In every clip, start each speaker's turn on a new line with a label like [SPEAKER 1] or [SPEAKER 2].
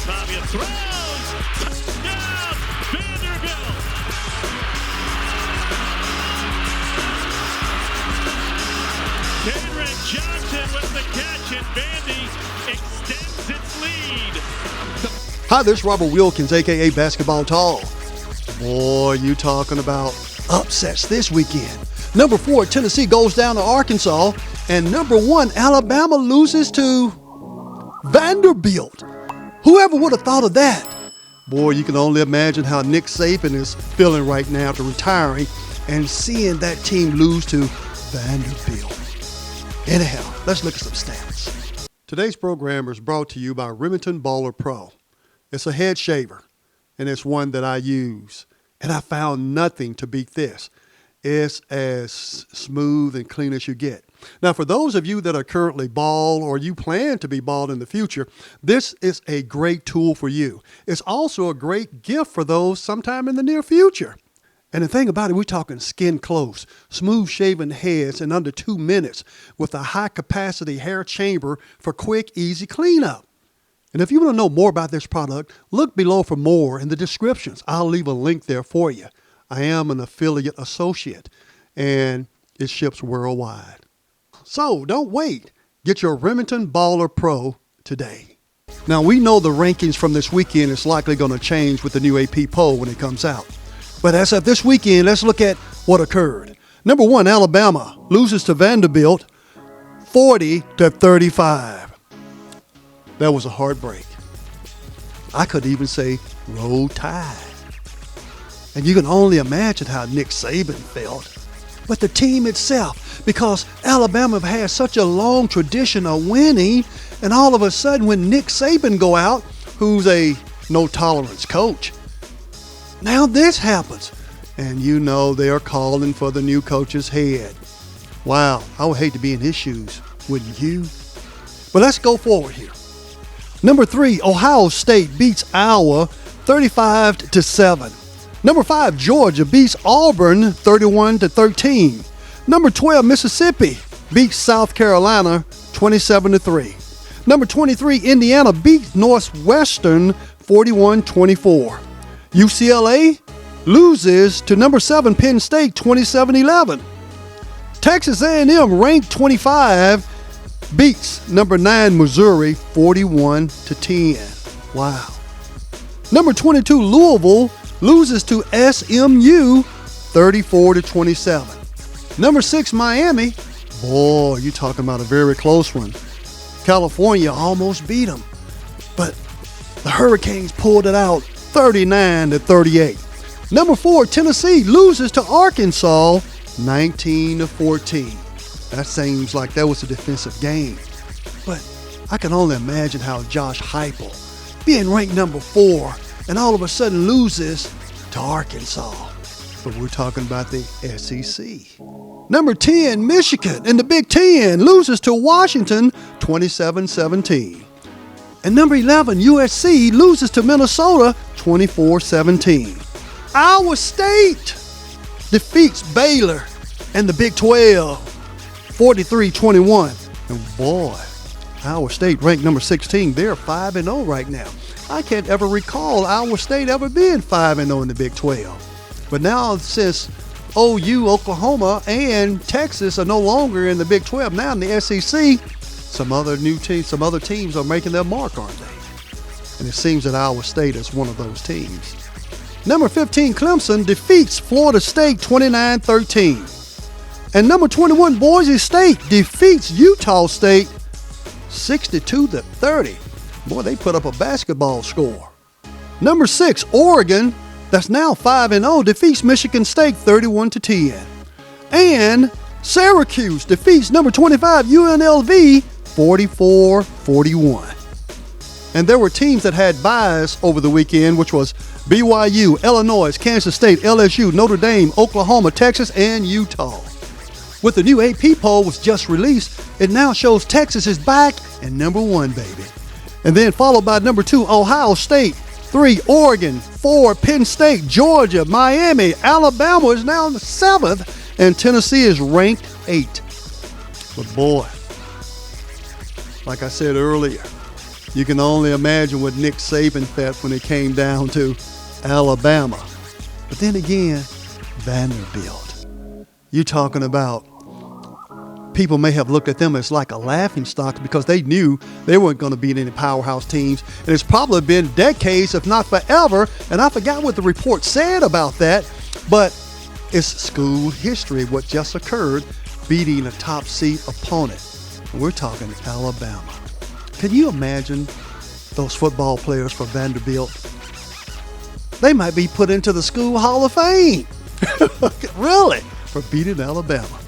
[SPEAKER 1] Fabia throws. Touchdown, Vanderbilt. Kendrick Johnson with the catch, and Vandy extends its lead.
[SPEAKER 2] Hi, this is Robert Wilkins, a.k.a. Basketball Tall. Boy, you talking about upsets this weekend. Number 4, Tennessee goes down to Arkansas, and number 1, Alabama loses to Vanderbilt. Whoever would have thought of that? Boy, you can only imagine how Nick Saban is feeling right now after retiring and seeing that team lose to Vanderbilt. Anyhow, let's look at some stats. Today's program is brought to you by Remington Balder Pro. It's a head shaver, and it's one that I use, and I found nothing to beat this. It's as smooth and clean as you get. Now, for those of you that are currently bald or you plan to be bald in the future, this is a great tool for you. It's also a great gift for those sometime in the near future. And the thing about it, we're talking skin close, smooth shaven heads in under 2 minutes with a high capacity hair chamber for quick, easy cleanup. And if you want to know more about this product, look below for more in the descriptions. I'll leave a link there for you. I am an affiliate associate, and it ships worldwide. So don't wait. Get your Remington Balder Pro today. Now, we know the rankings from this weekend is likely going to change with the new AP poll when it comes out. But as of this weekend, let's look at what occurred. Number 1, Alabama loses to Vanderbilt 40-35. That was a heartbreak. I could even say roll tide. And you can only imagine how Nick Saban felt. But the team itself, because Alabama has such a long tradition of winning, and all of a sudden when Nick Saban go out, who's a no-tolerance coach, now this happens. And you know they're calling for the new coach's head. Wow, I would hate to be in his shoes, wouldn't you? But let's go forward here. Number 3, Ohio State beats Iowa 35-7. Number 5, Georgia beats Auburn 31-13. Number 12, Mississippi beats South Carolina 27-3. Number 23, Indiana beats Northwestern 41-24. UCLA loses to number 7, Penn State 27-11. Texas A&M ranked 25 beats number 9, Missouri 41-10. Wow. Number 22, Louisville loses to SMU 34-27. Number 6, Miami. Boy, you're talking about a very close one. California almost beat them, but the Hurricanes pulled it out 39-38. Number 4, Tennessee loses to Arkansas 19-14. That seems like that was a defensive game, but I can only imagine how Josh Heupel, being ranked number 4, and all of a sudden loses to Arkansas. But we're talking about the SEC. Number 10, Michigan in the Big Ten loses to Washington 27-17. And number 11, USC loses to Minnesota 24-17. Iowa State defeats Baylor in the Big 12 43-21. And boy, Iowa State ranked number 16. They're 5-0 right now. I can't ever recall Iowa State ever being 5-0 in the Big 12. But now since OU, Oklahoma, and Texas are no longer in the Big 12, now in the SEC, some other teams are making their mark, aren't they? And it seems that Iowa State is one of those teams. Number 15, Clemson defeats Florida State 29-13. And number 21, Boise State defeats Utah State 62-30. Boy, they put up a basketball score. Number 6, Oregon, that's now 5-0, defeats Michigan State 31-10. And Syracuse defeats number 25, UNLV 44-41. And there were teams that had byes over the weekend, which was BYU, Illinois, Kansas State, LSU, Notre Dame, Oklahoma, Texas, and Utah. With the new AP poll was just released, it now shows Texas is back and number 1, baby. And then followed by number 2, Ohio State, 3, Oregon, 4, Penn State, Georgia, Miami, Alabama is now in the 7th, and Tennessee is ranked 8. But boy, like I said earlier, You can only imagine what Nick Saban felt when it came down to Alabama. But then again, Vanderbilt. You're talking about people may have looked at them as like a laughingstock because they knew they weren't going to beat any powerhouse teams. And it's probably been decades, if not forever. And I forgot what the report said about that, but it's school history what just occurred, beating a top seed opponent. And we're talking Alabama. Can you imagine those football players for Vanderbilt? They might be put into the School Hall of Fame. Really? For beating Alabama.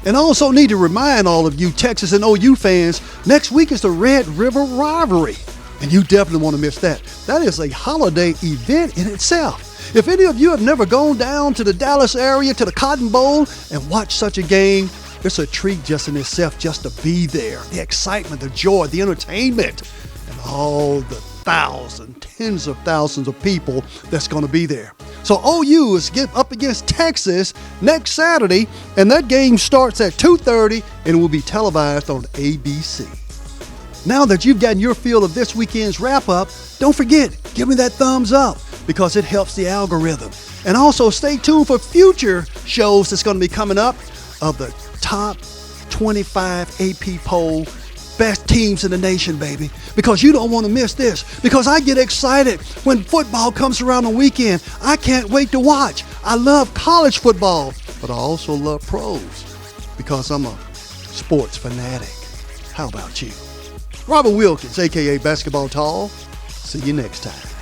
[SPEAKER 2] And I also need to remind all of you Texas and OU fans, next week is the Red River Rivalry. And you definitely want to miss that. That is a holiday event in itself. If any of you have never gone down to the Dallas area, to the Cotton Bowl, and watched such a game, it's a treat just in itself just to be there. The excitement, the joy, the entertainment, and all the tens of thousands of people that's going to be there. So OU is up against Texas next Saturday, and that game starts at 2:30 and will be televised on ABC. Now that you've gotten your feel of this weekend's wrap-up, don't forget, give me that thumbs up because it helps the algorithm. And also stay tuned for future shows that's going to be coming up of the top 25 AP poll best teams in the nation, baby, because you don't want to miss this, because I get excited when football comes around the weekend. I can't wait to watch. I love college football, but I also love pros because I'm a sports fanatic. How about you? Robert Wilkins, a.k.a. Basketball Tall. See you next time.